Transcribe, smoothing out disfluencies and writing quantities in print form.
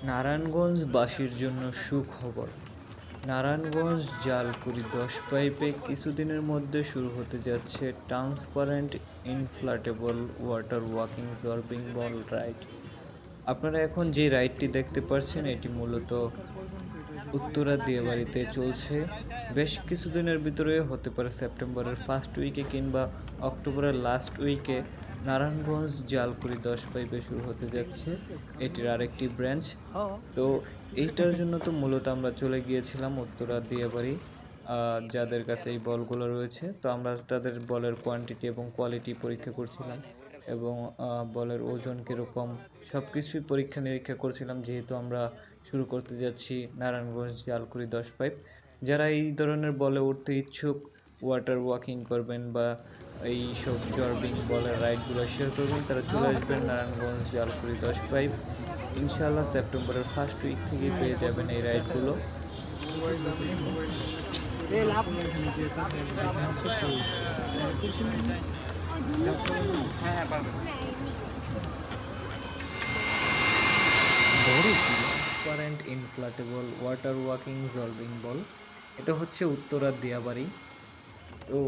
নারায়ণগঞ্জবাসীর জন্য সুখবর। নারায়ণগঞ্জ জালকুড়ি 10 পাইপে কিছুদিনের মধ্যে শুরু হতে যাচ্ছে ট্রান্সপারেন্ট ইনফ্লাটেবল ওয়াটার ওয়াকিং জর্বিং বল রাইড। আপনারা এখন যে রাইডটি দেখতে পাচ্ছেন এটি মূলত উত্তরা দিয়াবাড়িতে চলছে। বেশ কিছুদিনের ভিতরে হতে পারে সেপ্টেম্বরের ফার্স্ট উইকে কিংবা অক্টোবরের লাস্ট উইকে নারায়ণগঞ্জ জালকুড়ি 10 পাইপে শুরু হতে যাচ্ছে এটির আরেকটি ব্রাঞ্চ। তো এইটার জন্য তো মূলত আমরা চলে গিয়েছিলাম উত্তরা দিয়াবাড়ি, যাদের কাছে এই বলগুলো রয়েছে। তো আমরা তাদের বলের কোয়ান্টিটি এবং কোয়ালিটি পরীক্ষা করছিলাম এবং বলের ওজন কীরকম সব কিছুই পরীক্ষা নিরীক্ষা করছিলাম, যেহেতু আমরা শুরু করতে যাচ্ছি নারায়ণগঞ্জ জালকুড়ি 10 পাইপ। যারা এই ধরনের বলে উঠতে ইচ্ছুক, ওয়াটার ওয়াকিং করবেন বা এই সব জর্বিং বলের রাইডগুলো শেয়ার করবেন, তারা চলে আসবেন নারায়ণগঞ্জ জালকুড়ি 10 পাইপ। ইনশাআল্লাহ সেপ্টেম্বরের ফার্স্ট উইক থেকেই পেয়ে যাবেন এই রাইডগুলো। ট্রান্সপারেন্ট ইনফ্লাটেবল ওয়াটার ওয়াকিং জলবিং বল, এটা হচ্ছে উত্তরা দিয়াবাড়ি। তো